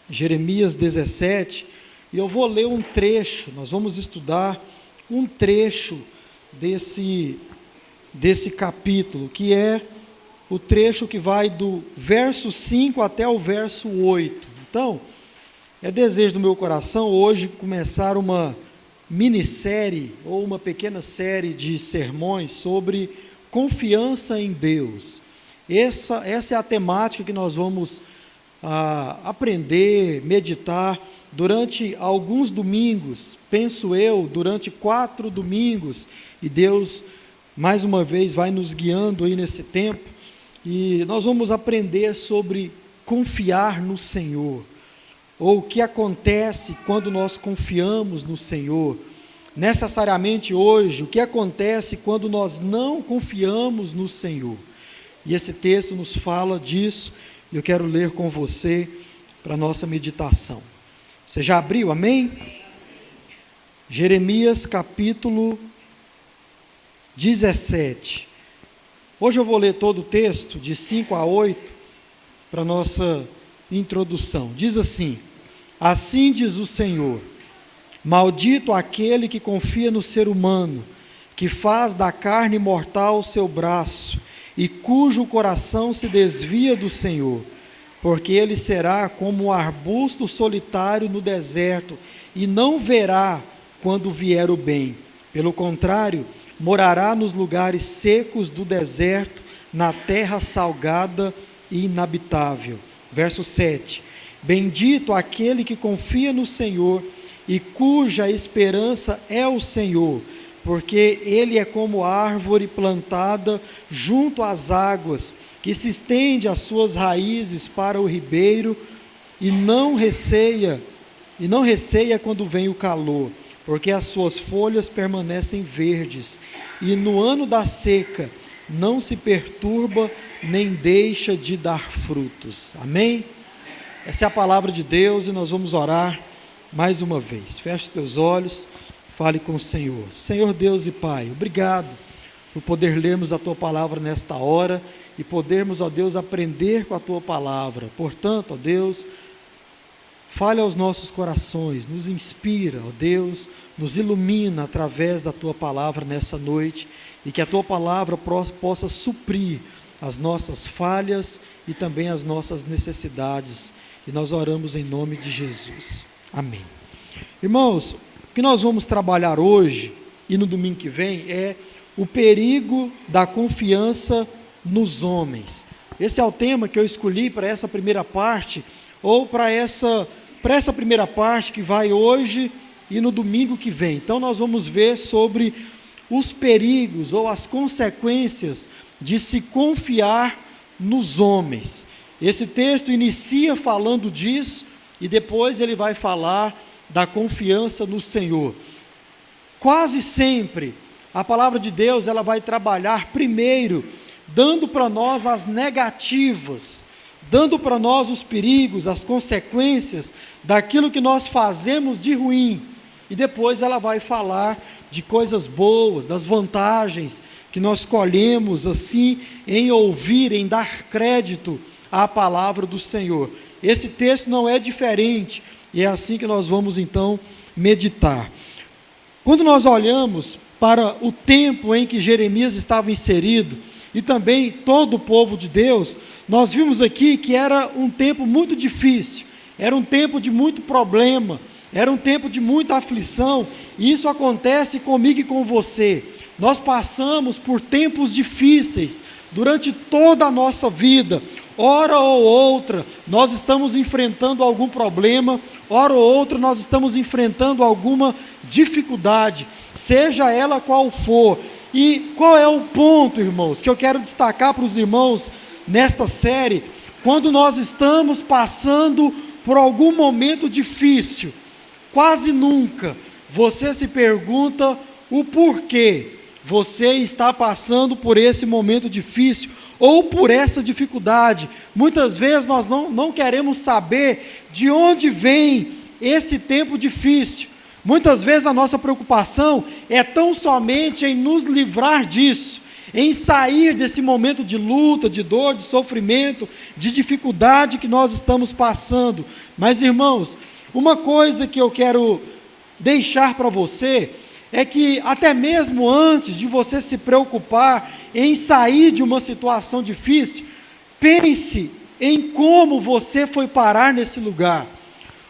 Jeremias 17, e eu vou ler um trecho, nós vamos estudar um trecho desse capítulo, que é o trecho que vai do verso 5 até o verso 8. Então, é desejo do meu coração hoje começar uma minissérie ou uma pequena série de sermões sobre confiança em Deus. Essa é a temática que nós vamos aprender, meditar durante alguns domingos, penso eu, durante 4 domingos, e Deus mais uma vez vai nos guiando aí nesse tempo, e nós vamos aprender sobre confiar no Senhor, ou o que acontece quando nós confiamos no Senhor. Necessariamente hoje, o que acontece quando nós não confiamos no Senhor. E esse texto nos fala disso, e eu quero ler com você para a nossa meditação. Você já abriu, amém? Jeremias capítulo 17. Hoje eu vou ler todo o texto, de 5 a 8, para a nossa introdução. Diz assim: assim diz o Senhor, maldito aquele que confia no ser humano, que faz da carne mortal o seu braço, e cujo coração se desvia do Senhor, porque ele será como um arbusto solitário no deserto, e não verá quando vier o bem. Pelo contrário, morará nos lugares secos do deserto, na terra salgada e inabitável. Verso 7. Bendito aquele que confia no Senhor e cuja esperança é o Senhor, porque ele é como árvore plantada junto às águas, que se estende as suas raízes para o ribeiro e não receia quando vem o calor, porque as suas folhas permanecem verdes, e no ano da seca não se perturba nem deixa de dar frutos. Amém? Essa é a palavra de Deus, e nós vamos orar mais uma vez. Feche os teus olhos, fale com o Senhor. Senhor Deus e Pai, obrigado por poder lermos a Tua palavra nesta hora e podermos, ó Deus, aprender com a Tua palavra. Portanto, ó Deus, fale aos nossos corações, nos inspira, ó Deus, nos ilumina através da Tua palavra nessa noite, e que a Tua palavra possa suprir as nossas falhas e também as nossas necessidades. E nós oramos em nome de Jesus. Amém. Irmãos, o que nós vamos trabalhar hoje e no domingo que vem é o perigo da confiança nos homens. Esse é o tema que eu escolhi para essa primeira parte, ou para essa primeira parte que vai hoje e no domingo que vem. Então nós vamos ver sobre os perigos ou as consequências de se confiar nos homens. Esse texto inicia falando disso e depois ele vai falar da confiança no Senhor. Quase sempre a palavra de Deus ela vai trabalhar primeiro dando para nós as negativas, dando para nós os perigos, as consequências daquilo que nós fazemos de ruim, e depois ela vai falar de coisas boas, das vantagens que nós colhemos assim em ouvir, em dar crédito à palavra do Senhor. Esse texto não é diferente, e é assim que nós vamos então meditar. Quando nós olhamos para o tempo em que Jeremias estava inserido, e também todo o povo de Deus, nós vimos aqui que era um tempo muito difícil, era um tempo de muito problema, era um tempo de muita aflição, e isso acontece comigo e com você. Nós passamos por tempos difíceis durante toda a nossa vida. Hora ou outra, nós estamos enfrentando algum problema, hora ou outra, nós estamos enfrentando alguma dificuldade, seja ela qual for. E qual é o ponto, irmãos, que eu quero destacar para os irmãos nesta série? Quando nós estamos passando por algum momento difícil, quase nunca você se pergunta o porquê você está passando por esse momento difícil ou por essa dificuldade. Muitas vezes nós não queremos saber de onde vem esse tempo difícil. Muitas vezes a nossa preocupação é tão somente em nos livrar disso, em sair desse momento de luta, de dor, de sofrimento, de dificuldade que nós estamos passando. Mas, irmãos, uma coisa que eu quero deixar para você é que até mesmo antes de você se preocupar em sair de uma situação difícil, pense em como você foi parar nesse lugar.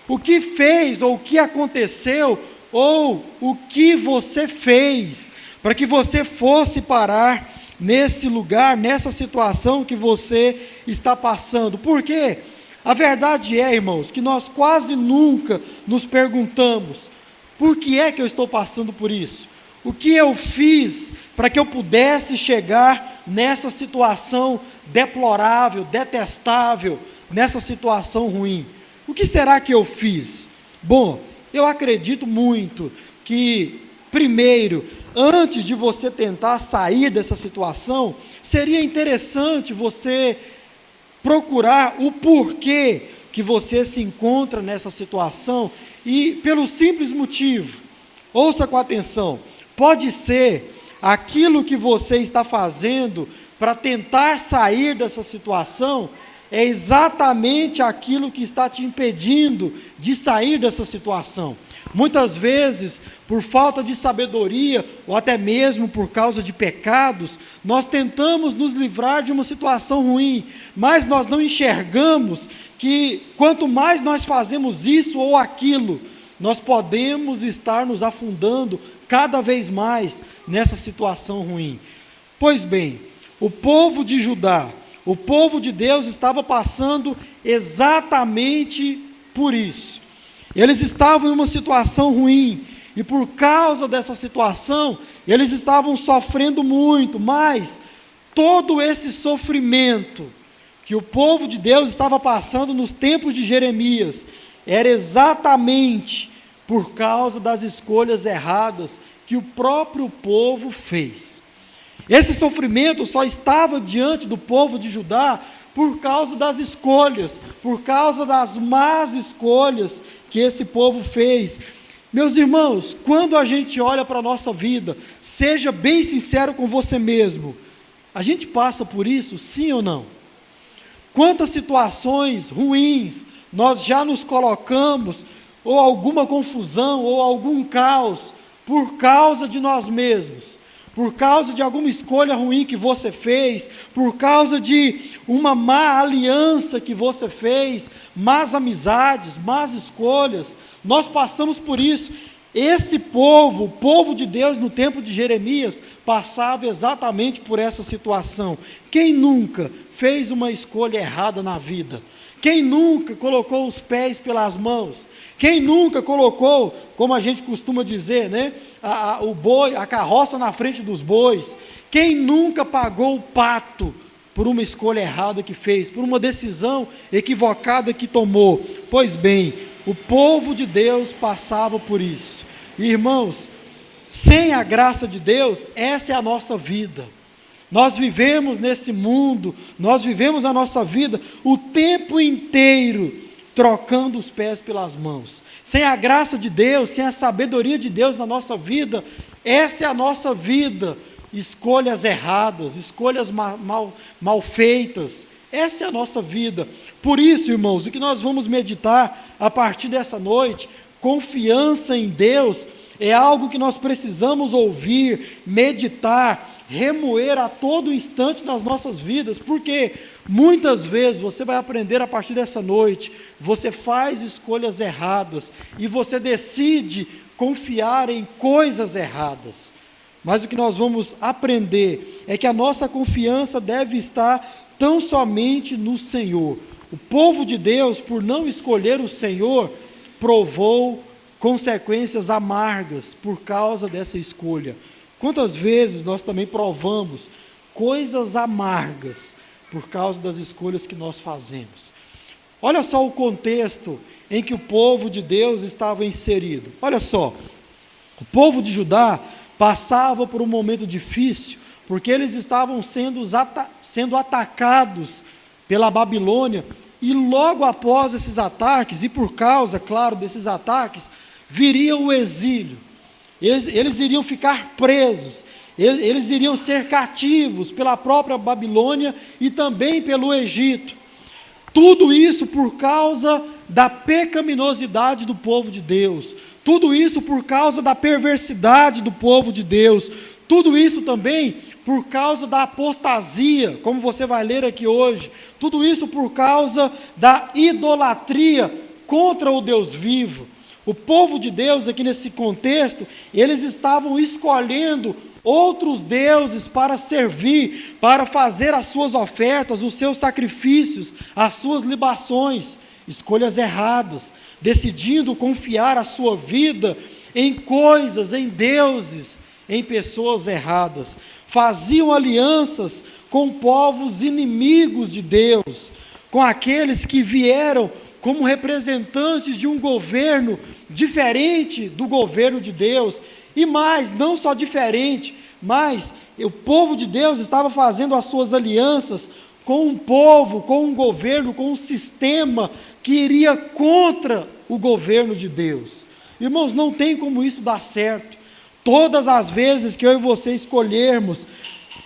O que fez, ou o que aconteceu, ou o que você fez para que você fosse parar nesse lugar, nessa situação que você está passando. Por quê? A verdade é, irmãos, que nós quase nunca nos perguntamos: por que é que eu estou passando por isso? O que eu fiz para que eu pudesse chegar nessa situação deplorável, detestável, nessa situação ruim? O que será que eu fiz? Bom, eu acredito muito que, primeiro, antes de você tentar sair dessa situação, seria interessante você procurar o porquê que você se encontra nessa situação, e pelo simples motivo, ouça com atenção, pode ser aquilo que você está fazendo para tentar sair dessa situação é exatamente aquilo que está te impedindo de sair dessa situação. Muitas vezes, por falta de sabedoria, ou até mesmo por causa de pecados, nós tentamos nos livrar de uma situação ruim, mas nós não enxergamos que quanto mais nós fazemos isso ou aquilo, nós podemos estar nos afundando cada vez mais nessa situação ruim. Pois bem, o povo de Judá, o povo de Deus estava passando exatamente por isso. Eles estavam em uma situação ruim, e por causa dessa situação, eles estavam sofrendo muito, mas todo esse sofrimento que o povo de Deus estava passando nos tempos de Jeremias, era exatamente por causa das escolhas erradas que o próprio povo fez. Esse sofrimento só estava diante do povo de Judá por causa das escolhas, por causa das más escolhas que esse povo fez. Meus irmãos, quando a gente olha para a nossa vida, seja bem sincero com você mesmo, a gente passa por isso, sim ou não? Quantas situações ruins nós já nos colocamos, ou alguma confusão, ou algum caos, por causa de nós mesmos, por causa de alguma escolha ruim que você fez, por causa de uma má aliança que você fez, más amizades, más escolhas, nós passamos por isso. Esse povo, o povo de Deus no tempo de Jeremias, passava exatamente por essa situação. Quem nunca fez uma escolha errada na vida? Quem nunca colocou os pés pelas mãos? Quem nunca colocou, como a gente costuma dizer, né, o boi, a carroça na frente dos bois? Quem nunca pagou o pato por uma escolha errada que fez, por uma decisão equivocada que tomou? Pois bem, o povo de Deus passava por isso. E, irmãos, sem a graça de Deus, essa é a nossa vida. Nós vivemos nesse mundo, nós vivemos a nossa vida o tempo inteiro trocando os pés pelas mãos. Sem a graça de Deus, sem a sabedoria de Deus na nossa vida, essa é a nossa vida. Escolhas erradas, escolhas mal feitas, essa é a nossa vida. Por isso, irmãos, o que nós vamos meditar a partir dessa noite, confiança em Deus, é algo que nós precisamos ouvir, meditar, remoer a todo instante nas nossas vidas, porque muitas vezes você vai aprender a partir dessa noite, você faz escolhas erradas e você decide confiar em coisas erradas. Mas o que nós vamos aprender é que a nossa confiança deve estar tão somente no Senhor. O povo de Deus, por não escolher o Senhor, provou consequências amargas por causa dessa escolha. Quantas vezes nós também provamos coisas amargas por causa das escolhas que nós fazemos? Olha só o contexto em que o povo de Deus estava inserido. Olha só, o povo de Judá passava por um momento difícil, porque eles estavam sendo atacados pela Babilônia, e logo após esses ataques, e por causa, claro, desses ataques, viria o exílio. Eles iriam ficar presos, Eles iriam ser cativos pela própria Babilônia e também pelo Egito. Tudo isso por causa da pecaminosidade do povo de Deus. Tudo isso por causa da perversidade do povo de Deus. Tudo isso também por causa da apostasia, como você vai ler aqui hoje. Tudo isso por causa da idolatria contra o Deus vivo. O povo de Deus, aqui nesse contexto, eles estavam escolhendo outros deuses para servir, para fazer as suas ofertas, os seus sacrifícios, as suas libações. Escolhas erradas, decidindo confiar a sua vida em coisas, em deuses, em pessoas erradas. Faziam alianças com povos inimigos de Deus, com aqueles que vieram como representantes de um governo diferente do governo de Deus. E mais, não só diferente, mas o povo de Deus estava fazendo as suas alianças com um povo, com um governo, com um sistema que iria contra o governo de Deus. Irmãos, não tem como isso dar certo. Todas as vezes que eu e você escolhermos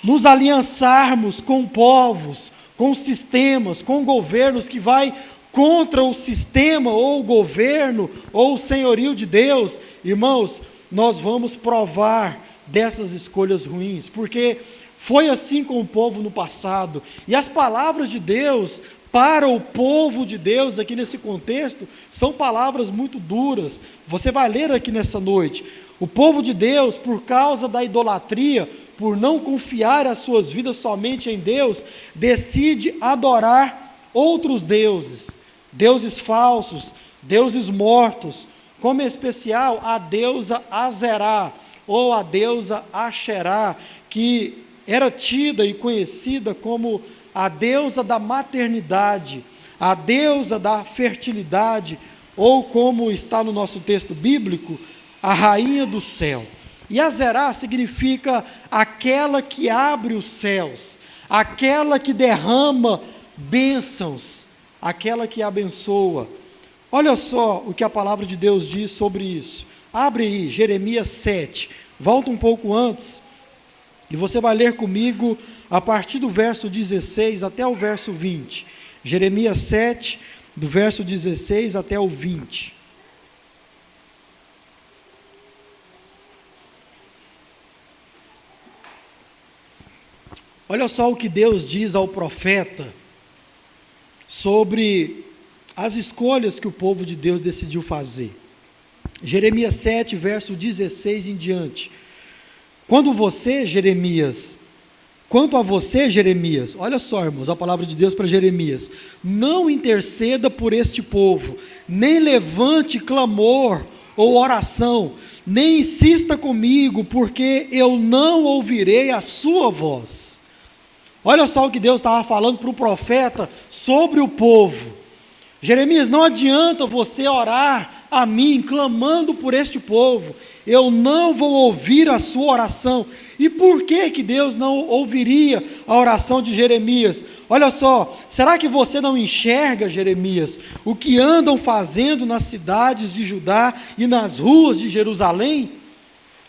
nos aliançarmos com povos, com sistemas, com governos que vai contra o sistema ou o governo ou o senhorio de Deus, irmãos, nós vamos provar dessas escolhas ruins, porque foi assim com o povo no passado. E as palavras de Deus para o povo de Deus aqui nesse contexto são palavras muito duras. Você vai ler aqui nessa noite. O povo de Deus, por causa da idolatria, por não confiar as suas vidas somente em Deus, decide adorar outros deuses, deuses falsos, deuses mortos, como em especial a deusa Azerá, ou a deusa Axerá, que era tida e conhecida como a deusa da maternidade, a deusa da fertilidade, ou como está no nosso texto bíblico, a rainha do céu. E Azerá significa aquela que abre os céus, aquela que derrama bênçãos, aquela que abençoa. Olha só o que a palavra de Deus diz sobre isso. Abre aí, Jeremias 7, volta um pouco antes, e você vai ler comigo a partir do verso 16 até o verso 20. Jeremias 7, do verso 16 até o 20. Olha só o que Deus diz ao profeta sobre as escolhas que o povo de Deus decidiu fazer. Jeremias 7, verso 16 em diante. Quanto a você, Jeremias, olha só, irmãos, a palavra de Deus para Jeremias: não interceda por este povo, nem levante clamor ou oração, nem insista comigo, porque eu não ouvirei a sua voz. Olha só o que Deus estava falando para o profeta sobre o povo. Jeremias, não adianta você orar a mim, clamando por este povo, eu não vou ouvir a sua oração. E por que Deus não ouviria a oração de Jeremias? Olha só, será que você não enxerga, Jeremias, o que andam fazendo nas cidades de Judá e nas ruas de Jerusalém?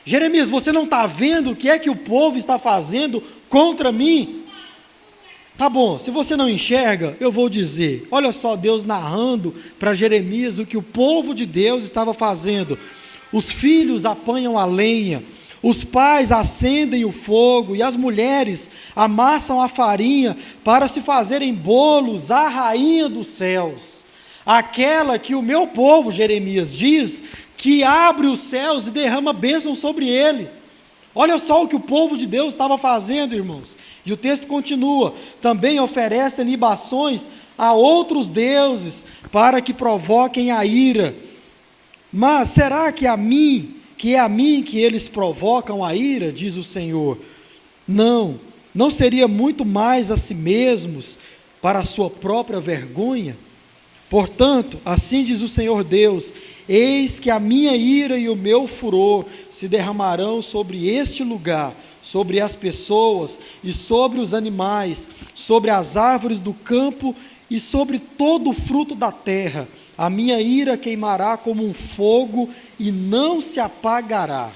Jeremias, você não está vendo o que é que o povo está fazendo contra mim? Tá bom, se você não enxerga, eu vou dizer. Olha só Deus narrando para Jeremias o que o povo de Deus estava fazendo. Os filhos apanham a lenha, os pais acendem o fogo e as mulheres amassam a farinha para se fazerem bolos à rainha dos céus. Aquela que o meu povo, Jeremias, diz que abre os céus e derrama bênção sobre ele. Olha só o que o povo de Deus estava fazendo, irmãos. E o texto continua: também oferecem libações a outros deuses para que provoquem a ira. Mas será que é a mim que eles provocam a ira, diz o Senhor? Não seria muito mais a si mesmos para a sua própria vergonha? Portanto, assim diz o Senhor Deus: eis que a minha ira e o meu furor se derramarão sobre este lugar, sobre as pessoas e sobre os animais, sobre as árvores do campo e sobre todo o fruto da terra. A minha ira queimará como um fogo e não se apagará.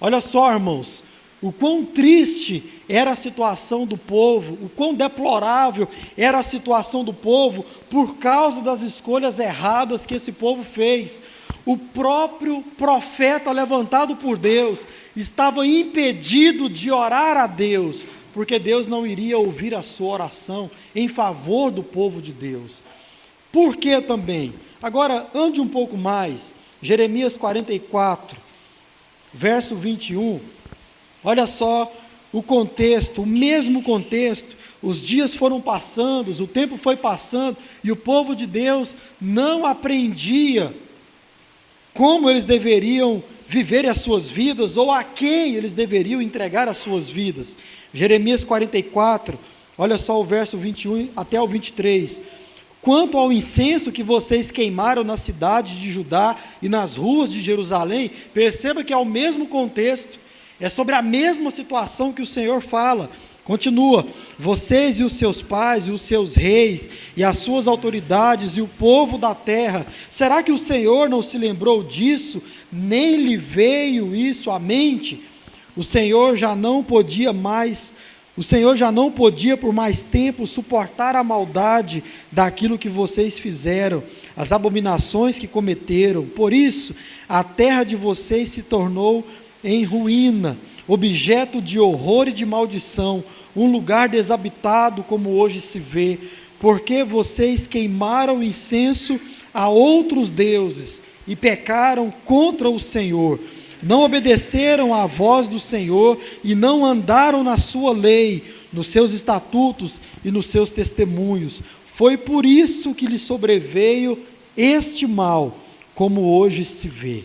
Olha só, irmãos, o quão triste era a situação do povo, o quão deplorável era a situação do povo por causa das escolhas erradas que esse povo fez. O próprio profeta levantado por Deus estava impedido de orar a Deus, porque Deus não iria ouvir a sua oração em favor do povo de Deus. Por que também? Agora, ande um pouco mais, Jeremias 44, verso 21, olha só o contexto, o mesmo contexto. Os dias foram passando, o tempo foi passando, e o povo de Deus não aprendia como eles deveriam viver as suas vidas, ou a quem eles deveriam entregar as suas vidas. Jeremias 44, olha só o verso 21 até o 23. Quanto ao incenso que vocês queimaram na cidade de Judá e nas ruas de Jerusalém, perceba que é o mesmo contexto, é sobre a mesma situação que o Senhor fala. Continua: vocês e os seus pais e os seus reis e as suas autoridades e o povo da terra, será que o Senhor não se lembrou disso, nem lhe veio isso à mente? O Senhor já não podia por mais tempo suportar a maldade daquilo que vocês fizeram, as abominações que cometeram. Por isso, a terra de vocês se tornou em ruína, objeto de horror e de maldição, um lugar desabitado como hoje se vê, porque vocês queimaram incenso a outros deuses e pecaram contra o Senhor. Não obedeceram à voz do Senhor e não andaram na sua lei, nos seus estatutos e nos seus testemunhos. Foi por isso que lhe sobreveio este mal, como hoje se vê.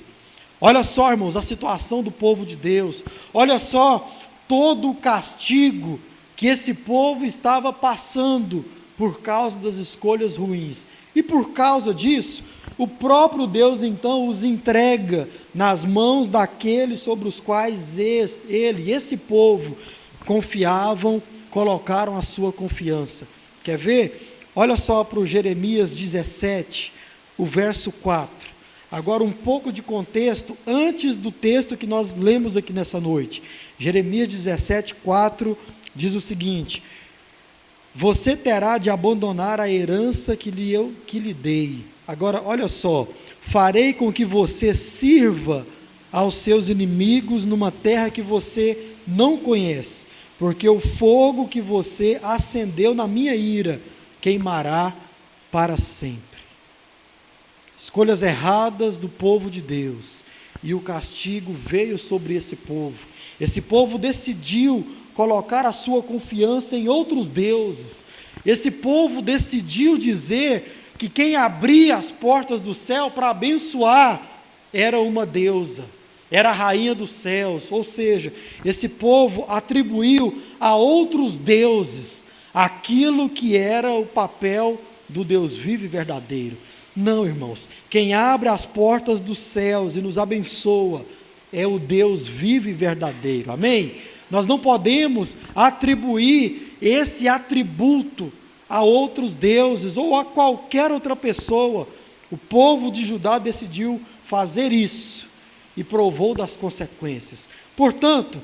Olha só, irmãos, a situação do povo de Deus. Olha só todo o castigo que esse povo estava passando por causa das escolhas ruins. E por causa disso, o próprio Deus então os entrega nas mãos daqueles sobre os quais esse povo confiavam, colocaram a sua confiança. Quer ver? Olha só para o Jeremias 17, o verso 4. Agora um pouco de contexto antes do texto que nós lemos aqui nessa noite. Jeremias 17, 4 diz o seguinte: você terá de abandonar a herança que lhe dei. Agora, olha só, farei com que você sirva aos seus inimigos numa terra que você não conhece, porque o fogo que você acendeu na minha ira queimará para sempre. Escolhas erradas do povo de Deus, e o castigo veio sobre esse povo. Esse povo decidiu colocar a sua confiança em outros deuses. Esse povo decidiu dizer que quem abria as portas do céu para abençoar era uma deusa, era a rainha dos céus. Ou seja, esse povo atribuiu a outros deuses aquilo que era o papel do Deus vivo e verdadeiro. Não, irmãos, quem abre as portas dos céus e nos abençoa é o Deus vivo e verdadeiro, amém? Nós não podemos atribuir esse atributo a outros deuses ou a qualquer outra pessoa. O povo de Judá decidiu fazer isso e provou das consequências. Portanto,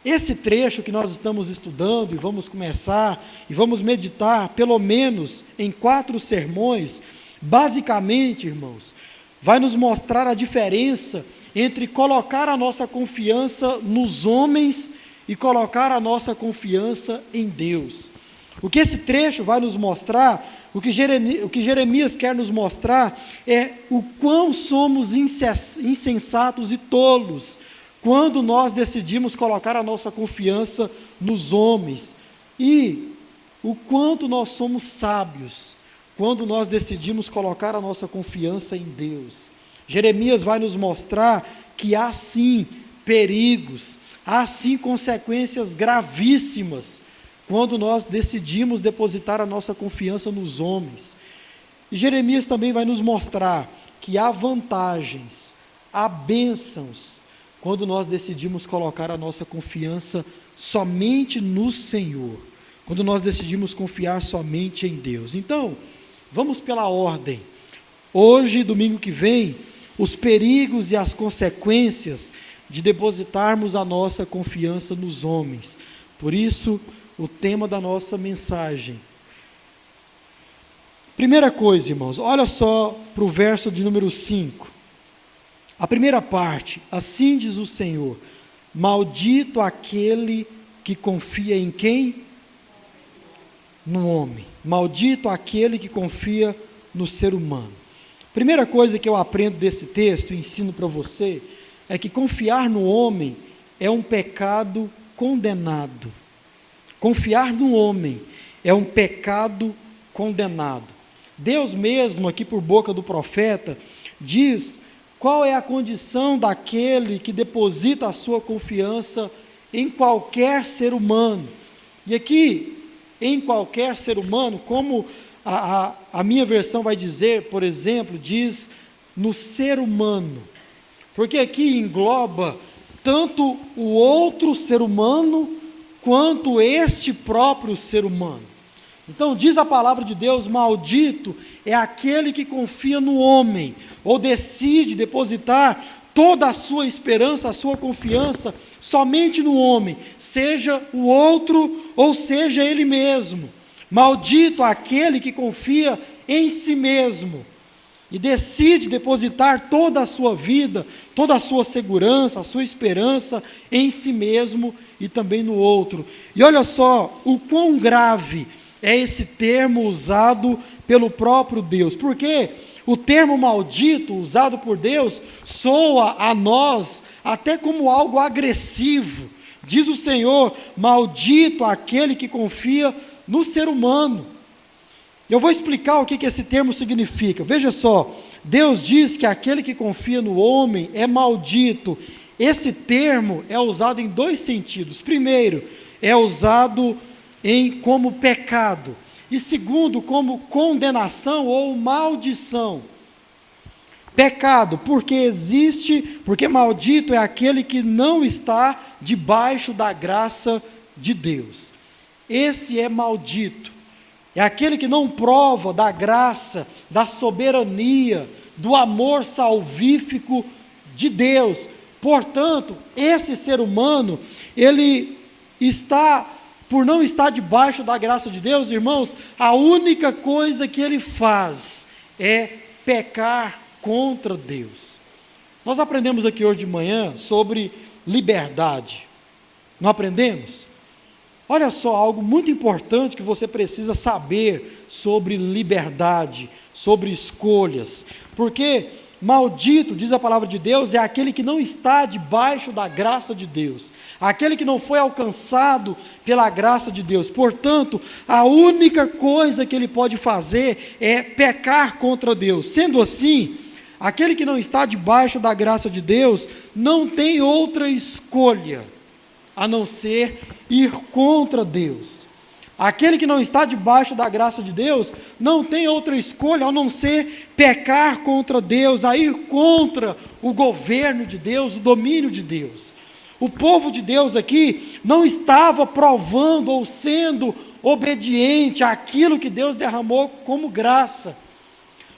esse trecho que nós estamos estudando e vamos começar e vamos meditar pelo menos em 4 sermões, basicamente, irmãos, vai nos mostrar a diferença entre colocar a nossa confiança nos homens e colocar a nossa confiança em Deus. O que esse trecho vai nos mostrar, o que Jeremias quer nos mostrar é o quão somos insensatos e tolos quando nós decidimos colocar a nossa confiança nos homens, e o quanto nós somos sábios quando nós decidimos colocar a nossa confiança em Deus. Jeremias vai nos mostrar que há sim perigos, há sim consequências gravíssimas quando nós decidimos depositar a nossa confiança nos homens. E Jeremias também vai nos mostrar que há vantagens, há bênçãos, quando nós decidimos colocar a nossa confiança somente no Senhor, quando nós decidimos confiar somente em Deus. Então, vamos pela ordem. Hoje, domingo que vem, os perigos e as consequências de depositarmos a nossa confiança nos homens. Por isso, o tema da nossa mensagem. Primeira coisa, irmãos, olha só para o verso de número 5. A primeira parte: assim diz o Senhor, maldito aquele que confia em quem? No homem. Maldito aquele que confia no ser humano. Primeira coisa que eu aprendo desse texto e ensino para você, é que confiar no homem é um pecado condenado. Confiar no homem é um pecado condenado. Deus mesmo, aqui por boca do profeta, diz qual é a condição daquele que deposita a sua confiança em qualquer ser humano. E aqui, em qualquer ser humano, como a minha versão vai dizer, por exemplo, diz no ser humano. Porque aqui engloba tanto o outro ser humano, quanto este próprio ser humano. Então diz a palavra de Deus, maldito é aquele que confia no homem, ou decide depositar toda a sua esperança, a sua confiança, somente no homem, seja o outro, ou seja ele mesmo. Maldito aquele que confia em si mesmo, e decide depositar toda a sua vida, toda a sua segurança, a sua esperança em si mesmo e também no outro. E olha só o quão grave é esse termo usado pelo próprio Deus, porque o termo maldito usado por Deus soa a nós até como algo agressivo. Diz o Senhor, maldito aquele que confia no ser humano. Eu vou explicar o que esse termo significa. Veja só, Deus diz que aquele que confia no homem é maldito. Esse termo é usado em dois sentidos. Primeiro, é usado como pecado. E segundo, como condenação ou maldição. Pecado, porque maldito é aquele que não está debaixo da graça de Deus. Esse é maldito. É aquele que não prova da graça, da soberania, do amor salvífico de Deus. Portanto, esse ser humano, ele está, por não estar debaixo da graça de Deus, irmãos, a única coisa que ele faz é pecar contra Deus. Nós aprendemos aqui hoje de manhã sobre liberdade. Não aprendemos? Olha só, algo muito importante que você precisa saber sobre liberdade, sobre escolhas. Porque maldito, diz a palavra de Deus, é aquele que não está debaixo da graça de Deus, aquele que não foi alcançado pela graça de Deus. Portanto, a única coisa que ele pode fazer é pecar contra Deus. Sendo assim, aquele que não está debaixo da graça de Deus não tem outra escolha a não ser ir contra Deus. Aquele que não está debaixo da graça de Deus não tem outra escolha a não ser pecar contra Deus, a ir contra o governo de Deus, o domínio de Deus. O povo de Deus aqui não estava provando ou sendo obediente àquilo que Deus derramou como graça.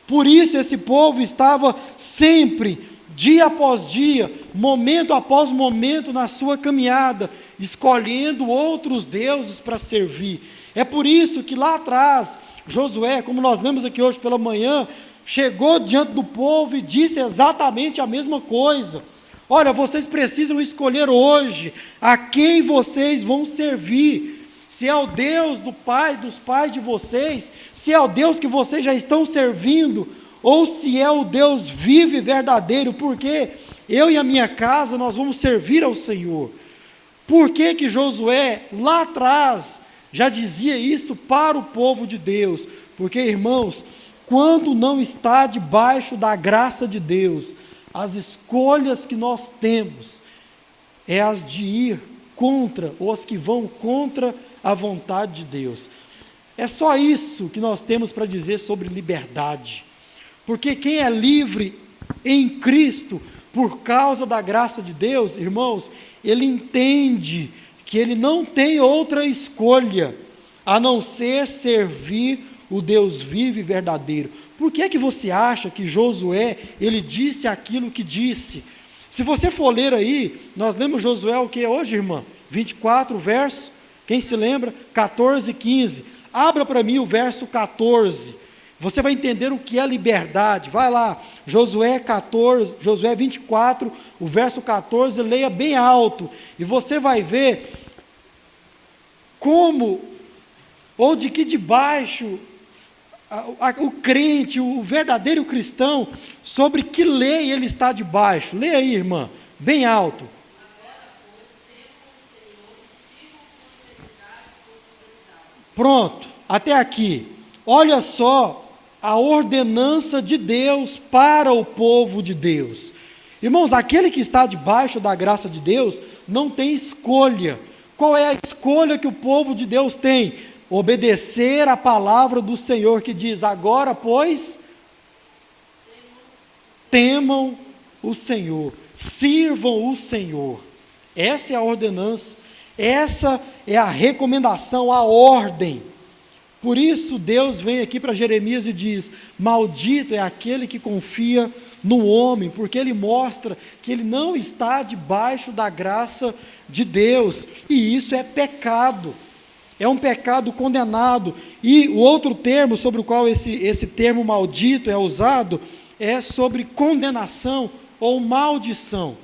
Por isso esse povo estava sempre, dia após dia, momento após momento na sua caminhada, escolhendo outros deuses para servir. É por isso que lá atrás, Josué, como nós lemos aqui hoje pela manhã, chegou diante do povo e disse exatamente a mesma coisa. Olha, vocês precisam escolher hoje a quem vocês vão servir. Se é o Deus dos pais de vocês, se é o Deus que vocês já estão servindo, ou se é o Deus vivo e verdadeiro, porque eu e a minha casa nós vamos servir ao Senhor. Por que Josué lá atrás já dizia isso para o povo de Deus? Porque, irmãos, quando não está debaixo da graça de Deus, as escolhas que nós temos é as de ir contra, ou as que vão contra a vontade de Deus. É só isso que nós temos para dizer sobre liberdade. Porque quem é livre em Cristo, por causa da graça de Deus, irmãos, ele entende que ele não tem outra escolha, a não ser servir o Deus vivo e verdadeiro. Por que é que você acha que Josué, ele disse aquilo que disse? Se você for ler aí, nós lemos Josué o que hoje, irmã? 24, verso, quem se lembra? 14 e 15. Abra para mim o verso 14. Você vai entender o que é liberdade. Vai lá, Josué 14, Josué 24, o verso 14, leia bem alto. E você vai ver como, ou de que debaixo, o crente, o verdadeiro cristão, sobre que lei ele está debaixo. Leia aí, irmã, bem alto. Pronto, até aqui. Olha só a ordenança de Deus para o povo de Deus. Irmãos, aquele que está debaixo da graça de Deus não tem escolha. Qual é a escolha que o povo de Deus tem? Obedecer a palavra do Senhor que diz: agora, pois, temam o Senhor, sirvam o Senhor. Essa é a ordenança, essa é a recomendação, a ordem. Por isso Deus vem aqui para Jeremias e diz: maldito é aquele que confia no homem, porque ele mostra que ele não está debaixo da graça de Deus, e isso é pecado, é um pecado condenado. E o outro termo sobre o qual esse termo maldito é usado, é sobre condenação ou maldição.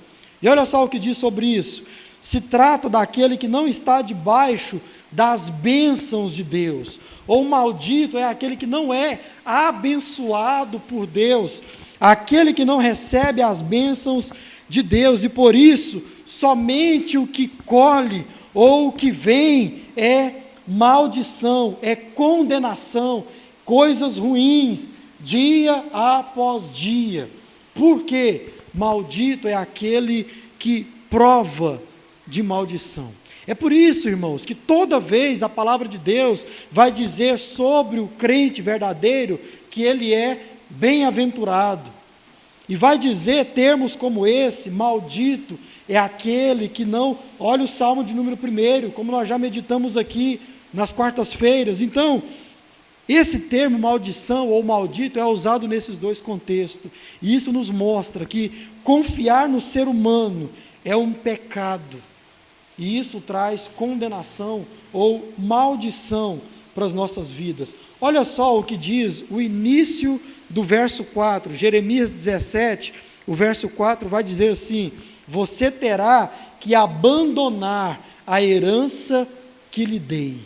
E olha só o que diz sobre isso: se trata daquele que não está debaixo das bênçãos de Deus, ou maldito é aquele que não é abençoado por Deus, aquele que não recebe as bênçãos de Deus, e por isso, somente o que colhe, ou o que vem, é maldição, é condenação, coisas ruins, dia após dia. Por quê? Maldito é aquele que prova de maldição. É por isso, irmãos, que toda vez a palavra de Deus vai dizer sobre o crente verdadeiro que ele é bem-aventurado. E vai dizer termos como esse: maldito é aquele que não... Olha o Salmo de número 1, como nós já meditamos aqui nas quartas-feiras. Então, esse termo maldição ou maldito é usado nesses dois contextos. E isso nos mostra que confiar no ser humano é um pecado. E isso traz condenação ou maldição para as nossas vidas. Olha só o que diz o início do verso 4, Jeremias 17, o verso 4 vai dizer assim: você terá que abandonar a herança que lhe dei.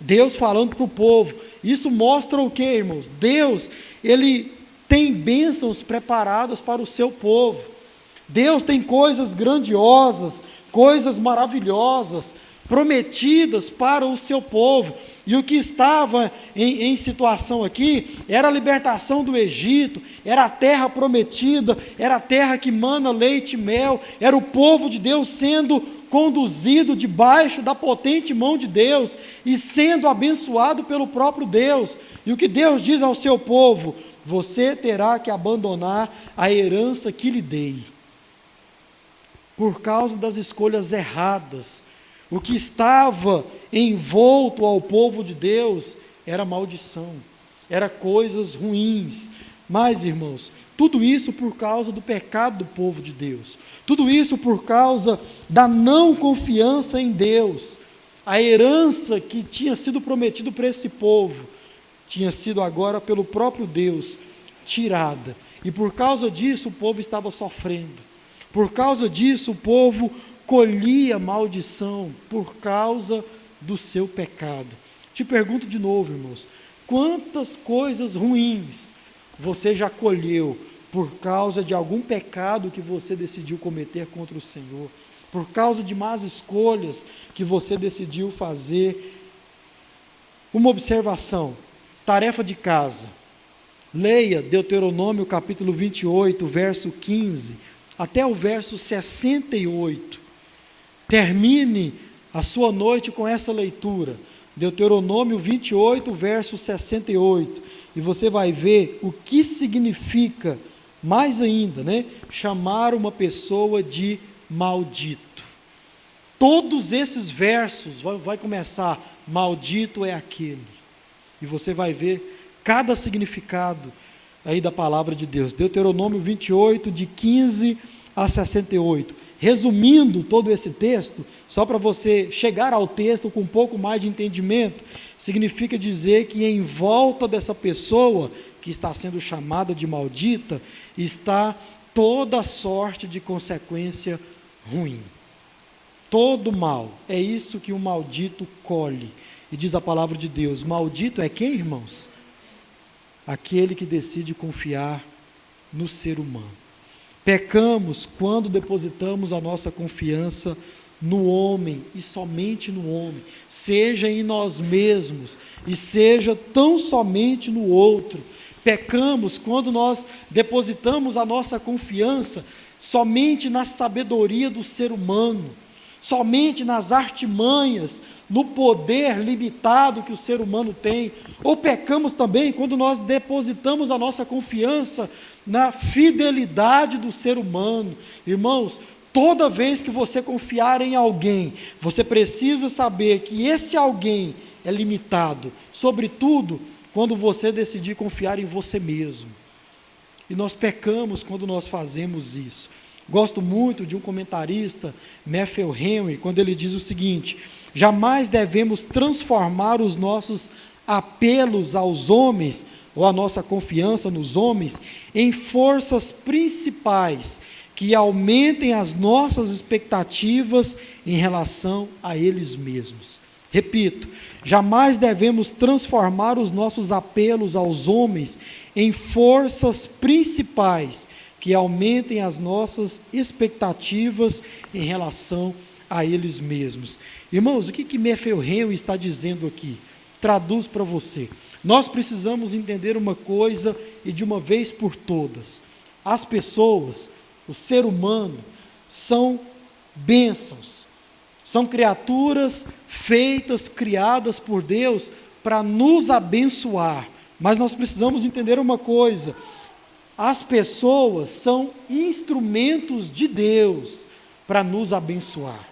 Deus falando para o povo. Isso mostra o que, irmãos? Deus, ele tem bênçãos preparadas para o seu povo. Deus tem coisas grandiosas, coisas maravilhosas, prometidas para o seu povo. E o que estava em situação aqui era a libertação do Egito, era a terra prometida, era a terra que mana leite e mel, era o povo de Deus sendo conduzido debaixo da potente mão de Deus e sendo abençoado pelo próprio Deus. E o que Deus diz ao seu povo: você terá que abandonar a herança que lhe dei. Por causa das escolhas erradas, o que estava envolto ao povo de Deus era maldição, era coisas ruins. Mas, irmãos, tudo isso por causa do pecado do povo de Deus, tudo isso por causa da não confiança em Deus. A herança que tinha sido prometida para esse povo, tinha sido agora pelo próprio Deus tirada, e por causa disso o povo estava sofrendo. Por causa disso, o povo colhia maldição por causa do seu pecado. Te pergunto de novo, irmãos: quantas coisas ruins você já colheu por causa de algum pecado que você decidiu cometer contra o Senhor? Por causa de más escolhas que você decidiu fazer? Uma observação, tarefa de casa. Leia Deuteronômio capítulo 28, verso 15, até o verso 68. Termine a sua noite com essa leitura. Deuteronômio 28, verso 68. E você vai ver o que significa, mais ainda, chamar uma pessoa de maldito. Todos esses versos vai começar: maldito é aquele. E você vai ver cada significado aí da palavra de Deus. Deuteronômio 28, de 15 a 68. Resumindo todo esse texto, só para você chegar ao texto com um pouco mais de entendimento, significa dizer que em volta dessa pessoa que está sendo chamada de maldita, está toda sorte de consequência ruim. Todo mal, é isso que o maldito colhe. E diz a palavra de Deus, maldito é quem, irmãos? Aquele que decide confiar no ser humano. Pecamos quando depositamos a nossa confiança no homem, e somente no homem, seja em nós mesmos, e seja tão somente no outro. Pecamos quando nós depositamos a nossa confiança somente na sabedoria do ser humano, somente nas artimanhas, no poder limitado que o ser humano tem. Ou pecamos também quando nós depositamos a nossa confiança na fidelidade do ser humano. Irmãos, toda vez que você confiar em alguém, você precisa saber que esse alguém é limitado, sobretudo quando você decidir confiar em você mesmo. E nós pecamos quando nós fazemos isso. Gosto muito de um comentarista, Matthew Henry, quando ele diz o seguinte: jamais devemos transformar os nossos apelos aos homens, ou a nossa confiança nos homens, em forças principais que aumentem as nossas expectativas em relação a eles mesmos. Repito, jamais devemos transformar os nossos apelos aos homens em forças principais que aumentem as nossas expectativas em relação a eles mesmos. Irmãos, o que Matthew Henry está dizendo aqui? Traduz para você. Nós precisamos entender uma coisa, e de uma vez por todas: as pessoas, o ser humano, são bênçãos, são criaturas feitas, criadas por Deus para nos abençoar. Mas nós precisamos entender uma coisa: as pessoas são instrumentos de Deus para nos abençoar.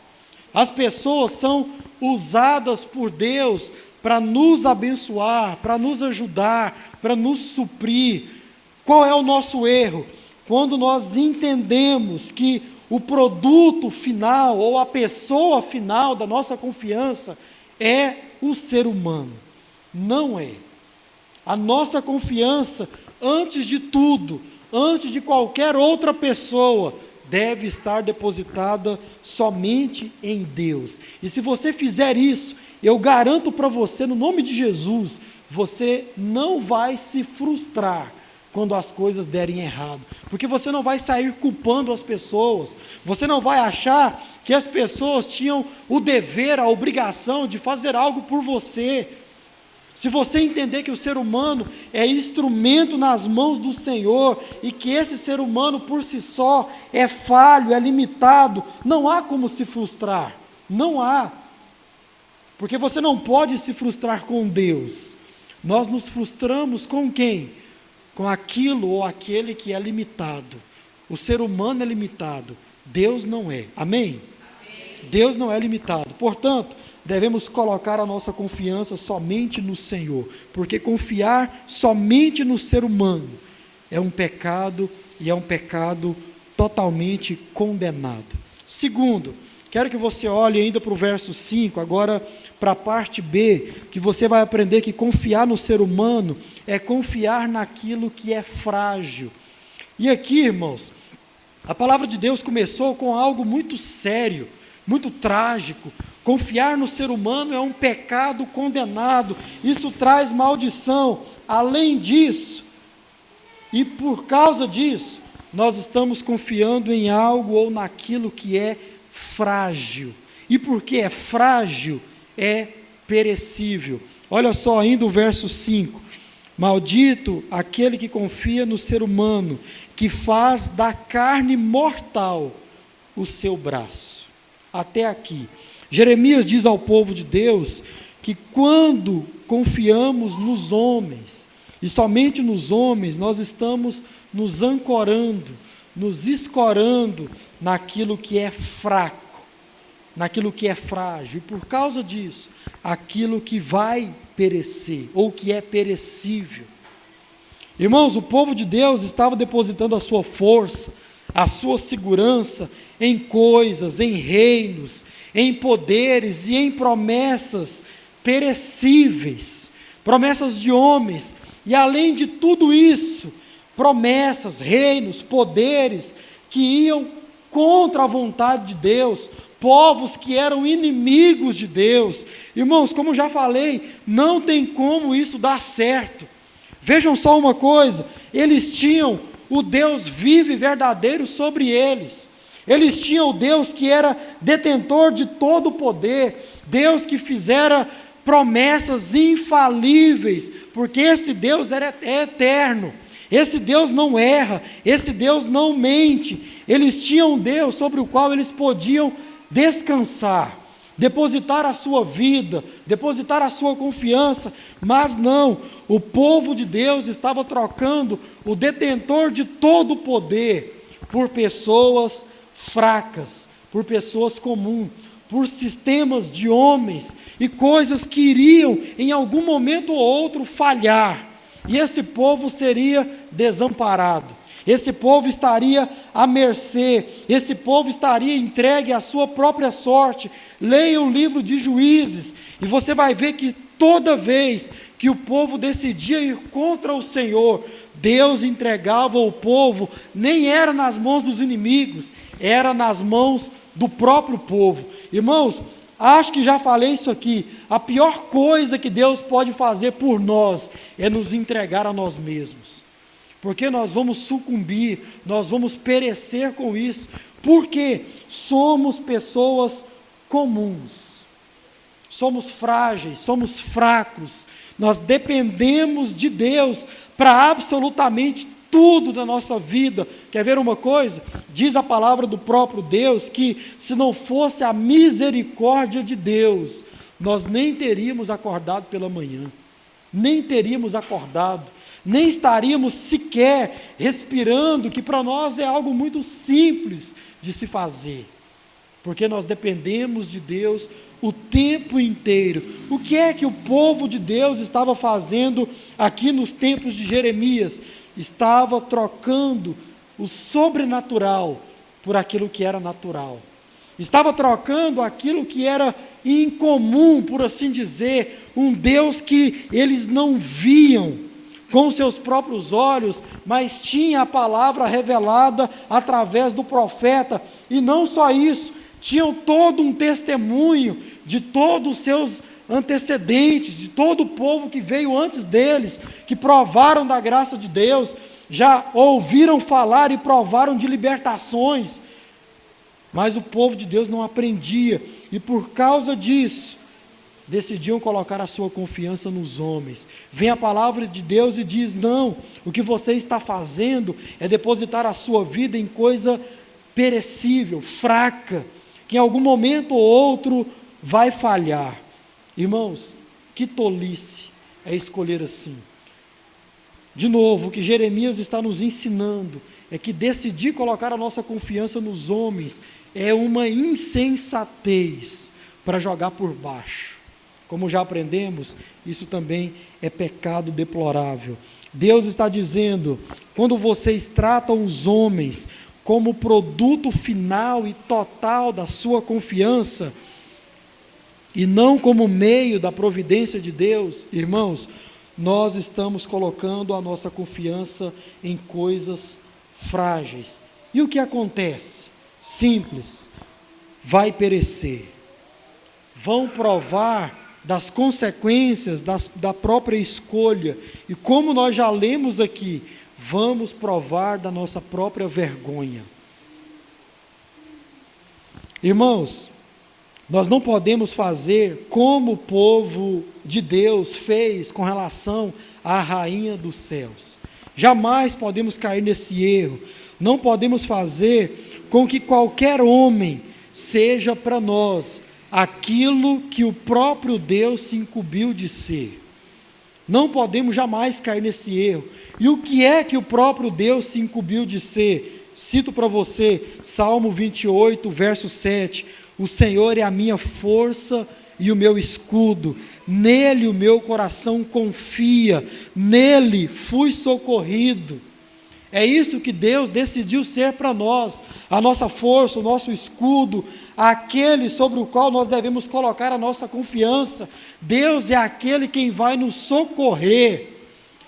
As pessoas são usadas por Deus para nos abençoar, para nos ajudar, para nos suprir. Qual é o nosso erro? Quando nós entendemos que o produto final, ou a pessoa final da nossa confiança é o ser humano. Não é. A nossa confiança, antes de tudo, antes de qualquer outra pessoa, deve estar depositada somente em Deus. E se você fizer isso, eu garanto para você, no nome de Jesus, você não vai se frustrar quando as coisas derem errado, porque você não vai sair culpando as pessoas, você não vai achar que as pessoas tinham o dever, a obrigação de fazer algo por você. Se você entender que o ser humano é instrumento nas mãos do Senhor, e que esse ser humano por si só é falho, é limitado, não há como se frustrar, não há, porque você não pode se frustrar com Deus. Nós nos frustramos com quem? Com aquilo ou aquele que é limitado. O ser humano é limitado, Deus não é. Amém? Amém. Deus não é limitado, portanto, devemos colocar a nossa confiança somente no Senhor, porque confiar somente no ser humano é um pecado, e é um pecado totalmente condenado. Segundo, quero que você olhe ainda para o verso 5, agora para a parte B, que você vai aprender que confiar no ser humano é confiar naquilo que é frágil. E aqui, irmãos, a palavra de Deus começou com algo muito sério, muito trágico. Confiar no ser humano é um pecado condenado, isso traz maldição. Além disso, e por causa disso, nós estamos confiando em algo ou naquilo que é frágil. E porque é frágil, é perecível. Olha só ainda o verso 5. Maldito aquele que confia no ser humano, que faz da carne mortal o seu braço. Até aqui. Jeremias diz ao povo de Deus que quando confiamos nos homens, e somente nos homens, nós estamos nos ancorando, nos escorando naquilo que é fraco, naquilo que é frágil, e por causa disso, aquilo que vai perecer, ou que é perecível. Irmãos, o povo de Deus estava depositando a sua força, a sua segurança em coisas, em reinos, em poderes e em promessas perecíveis, promessas de homens, e além de tudo isso, promessas, reinos, poderes que iam contra a vontade de Deus, povos que eram inimigos de Deus. Irmãos, como já falei, não tem como isso dar certo. Vejam só uma coisa, eles tinham o Deus vivo e verdadeiro sobre eles. Eles tinham o Deus que era detentor de todo o poder, Deus que fizera promessas infalíveis, porque esse Deus é eterno, esse Deus não erra, esse Deus não mente. Eles tinham um Deus sobre o qual eles podiam descansar, depositar a sua vida, depositar a sua confiança, mas não, o povo de Deus estava trocando o detentor de todo o poder por pessoas fracas, por pessoas comuns, por sistemas de homens e coisas que iriam em algum momento ou outro falhar, e esse povo seria desamparado, esse povo estaria à mercê, esse povo estaria entregue à sua própria sorte. Leia o livro de Juízes, e você vai ver que toda vez que o povo decidia ir contra o Senhor, Deus entregava o povo, nem era nas mãos dos inimigos, era nas mãos do próprio povo. Irmãos, acho que já falei isso aqui, a pior coisa que Deus pode fazer por nós é nos entregar a nós mesmos, porque nós vamos sucumbir, nós vamos perecer com isso, porque somos pessoas comuns, somos frágeis, somos fracos, nós dependemos de Deus para absolutamente tudo da nossa vida. Quer ver uma coisa? Diz a palavra do próprio Deus que se não fosse a misericórdia de Deus, nós nem teríamos acordado pela manhã, nem teríamos acordado, nem estaríamos sequer respirando, que para nós é algo muito simples de se fazer, porque nós dependemos de Deus o tempo inteiro. O que é que o povo de Deus estava fazendo aqui nos tempos de Jeremias? Estava trocando o sobrenatural por aquilo que era natural, estava trocando aquilo que era incomum, por assim dizer, um Deus que eles não viam com seus próprios olhos, mas tinha a palavra revelada através do profeta, e não só isso, tinham todo um testemunho de todos os seus antecedentes, de todo o povo que veio antes deles, que provaram da graça de Deus, já ouviram falar e provaram de libertações, mas o povo de Deus não aprendia, e por causa disso, decidiam colocar a sua confiança nos homens. Vem a palavra de Deus e diz: não, o que você está fazendo é depositar a sua vida em coisa perecível, fraca, que em algum momento ou outro vai falhar. Irmãos, que tolice é escolher assim. De novo, o que Jeremias está nos ensinando é que decidir colocar a nossa confiança nos homens é uma insensatez para jogar por baixo. Como já aprendemos, isso também é pecado deplorável. Deus está dizendo: quando vocês tratam os homens como produto final e total da sua confiança, e não como meio da providência de Deus, irmãos, nós estamos colocando a nossa confiança em coisas frágeis. E o que acontece? Simples, vai perecer. Vão provar das consequências da própria escolha, e como nós já lemos aqui, vamos provar da nossa própria vergonha. Irmãos, nós não podemos fazer como o povo de Deus fez com relação à rainha dos céus. Jamais podemos cair nesse erro. Não podemos fazer com que qualquer homem seja para nós aquilo que o próprio Deus se incumbiu de ser. Não podemos jamais cair nesse erro. E o que é que o próprio Deus se incumbiu de ser? Cito para você, Salmo 28, verso 7. O Senhor é a minha força e o meu escudo. Nele o meu coração confia. Nele fui socorrido. É isso que Deus decidiu ser para nós, a nossa força, o nosso escudo, aquele sobre o qual nós devemos colocar a nossa confiança. Deus é aquele quem vai nos socorrer.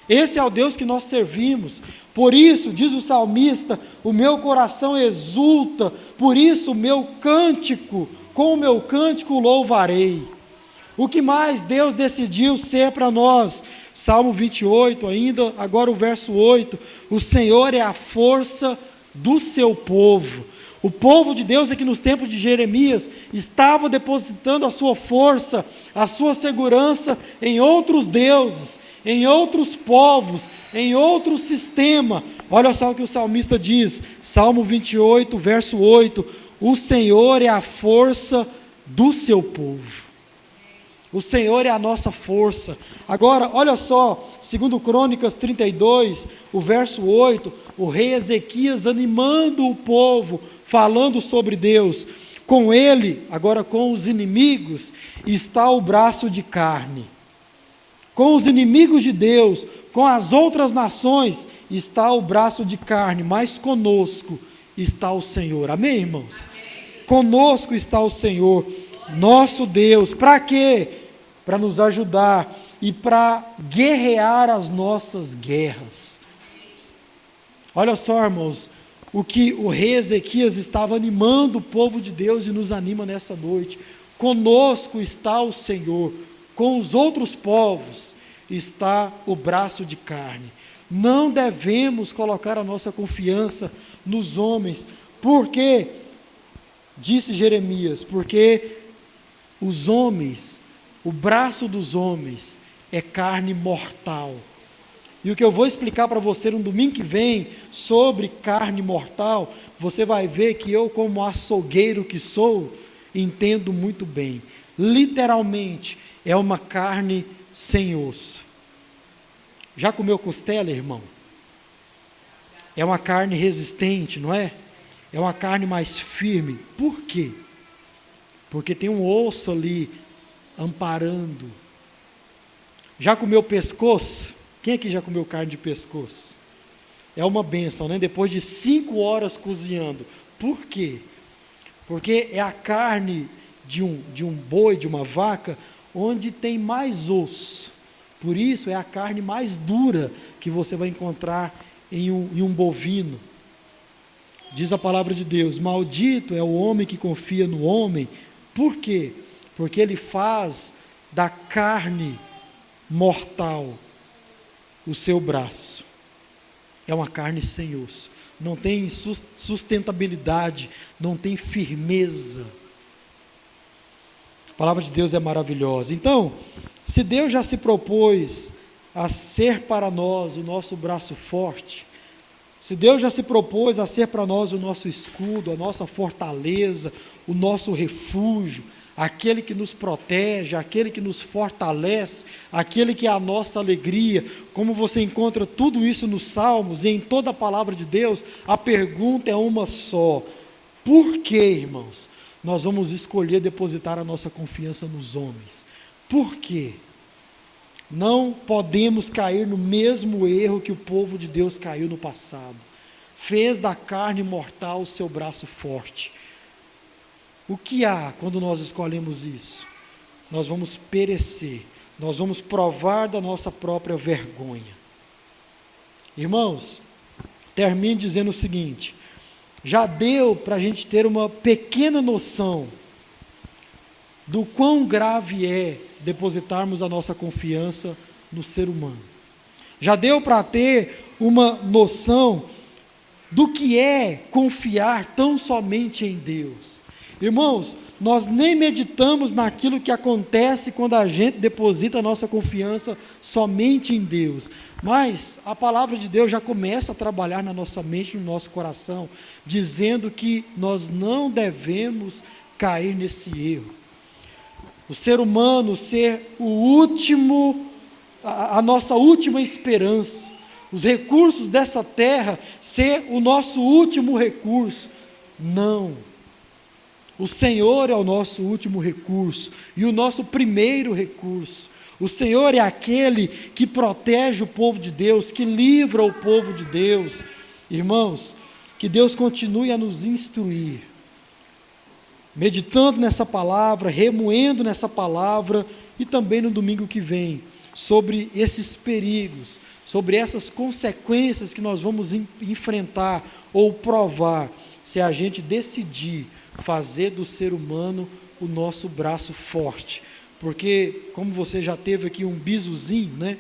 Esse é o Deus que nós servimos. Por isso, diz o salmista, o meu coração exulta, por isso com o meu cântico louvarei. O que mais Deus decidiu ser para nós? Salmo 28, ainda, agora o verso 8, o Senhor é a força do seu povo. O povo de Deus aqui nos tempos de Jeremias estava depositando a sua força, a sua segurança em outros deuses, em outros povos, em outro sistema. Olha só o que o salmista diz, Salmo 28, verso 8, o Senhor é a força do seu povo. O Senhor é a nossa força. Agora, olha só, segundo Crônicas 32, o verso 8, o rei Ezequias animando o povo, falando sobre Deus. Com ele, agora com os inimigos, está o braço de carne. Com os inimigos de Deus, com as outras nações, está o braço de carne, mas conosco está o Senhor. Amém, irmãos? Conosco está o Senhor, nosso Deus. Para quê? Para nos ajudar e para guerrear as nossas guerras. Olha só, irmãos, o que o rei Ezequias estava animando o povo de Deus e nos anima nessa noite. Conosco está o Senhor, com os outros povos está o braço de carne. Não devemos colocar a nossa confiança nos homens, porque, disse Jeremias, porque os homens, o braço dos homens é carne mortal. E o que eu vou explicar para você no domingo que vem sobre carne mortal, você vai ver que eu, como açougueiro que sou, entendo muito bem. Literalmente, é uma carne sem osso. Já comeu costela, irmão? É uma carne resistente, não é? É uma carne mais firme. Por quê? Porque tem um osso ali amparando. Já comeu pescoço? Quem aqui já comeu carne de pescoço? É uma bênção, né? Depois de 5 horas cozinhando. Por quê? Porque é a carne de um boi, de uma vaca, onde tem mais osso. Por isso é a carne mais dura que você vai encontrar em um bovino. Diz a palavra de Deus, maldito é o homem que confia no homem. Por quê? Porque ele faz da carne mortal o seu braço. É uma carne sem osso. Não tem sustentabilidade, não tem firmeza. A palavra de Deus é maravilhosa. Então, se Deus já se propôs a ser para nós o nosso braço forte, se Deus já se propôs a ser para nós o nosso escudo, a nossa fortaleza, o nosso refúgio, aquele que nos protege, aquele que nos fortalece, aquele que é a nossa alegria, como você encontra tudo isso nos Salmos e em toda a palavra de Deus, a pergunta é uma só: por que, irmãos, nós vamos escolher depositar a nossa confiança nos homens? Por quê? Não podemos cair no mesmo erro que o povo de Deus caiu no passado. Fez da carne mortal o seu braço forte. O que há quando nós escolhemos isso? Nós vamos perecer, nós vamos provar da nossa própria vergonha. Irmãos, termino dizendo o seguinte: já deu para a gente ter uma pequena noção do quão grave é depositarmos a nossa confiança no ser humano. Já deu para ter uma noção do que é confiar tão somente em Deus. Irmãos, nós nem meditamos naquilo que acontece quando a gente deposita a nossa confiança somente em Deus, mas a palavra de Deus já começa a trabalhar na nossa mente, no nosso coração, dizendo que nós não devemos cair nesse erro. O ser humano ser o último, a nossa última esperança, os recursos dessa terra ser o nosso último recurso. Não. O Senhor é o nosso último recurso e o nosso primeiro recurso. O Senhor é aquele que protege o povo de Deus, que livra o povo de Deus. Irmãos, que Deus continue a nos instruir, meditando nessa palavra, remoendo nessa palavra, e também no domingo que vem, sobre esses perigos, sobre essas consequências que nós vamos enfrentar ou provar, se a gente decidir fazer do ser humano o nosso braço forte. Porque, como você já teve aqui um bizuzinho, né?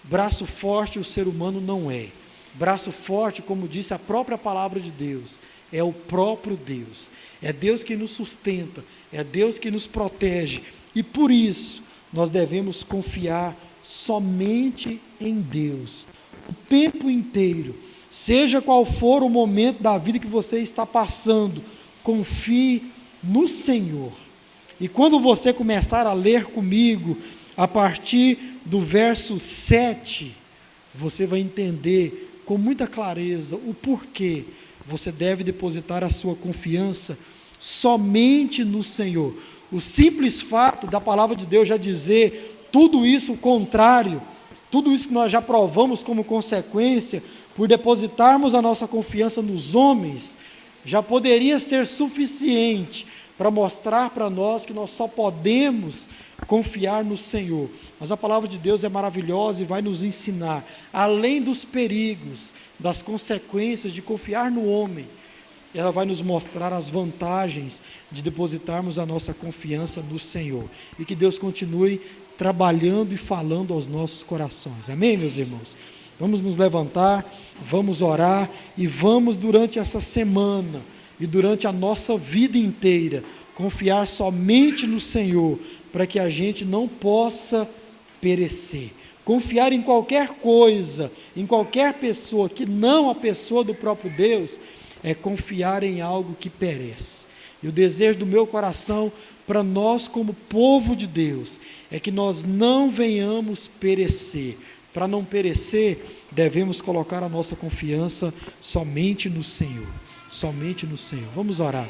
Braço forte o ser humano não é. Braço forte, como disse a própria palavra de Deus, é o próprio Deus. É Deus que nos sustenta, é Deus que nos protege. E por isso, nós devemos confiar somente em Deus, o tempo inteiro. Seja qual for o momento da vida que você está passando, confie no Senhor. E quando você começar a ler comigo, a partir do verso 7, você vai entender com muita clareza o porquê você deve depositar a sua confiança somente no Senhor. O simples fato da palavra de Deus já dizer tudo isso, o contrário, tudo isso que nós já provamos como consequência, por depositarmos a nossa confiança nos homens, já poderia ser suficiente para mostrar para nós que nós só podemos confiar no Senhor. Mas a palavra de Deus é maravilhosa e vai nos ensinar, além dos perigos, das consequências de confiar no homem, ela vai nos mostrar as vantagens de depositarmos a nossa confiança no Senhor. E que Deus continue trabalhando e falando aos nossos corações. Amém, meus irmãos? Vamos nos levantar, vamos orar e vamos durante essa semana e durante a nossa vida inteira confiar somente no Senhor, para que a gente não possa perecer. Confiar em qualquer coisa, em qualquer pessoa, que não a pessoa do próprio Deus, é confiar em algo que perece. E o desejo do meu coração para nós como povo de Deus é que nós não venhamos perecer. Para não perecer, devemos colocar a nossa confiança somente no Senhor. Somente no Senhor. Vamos orar.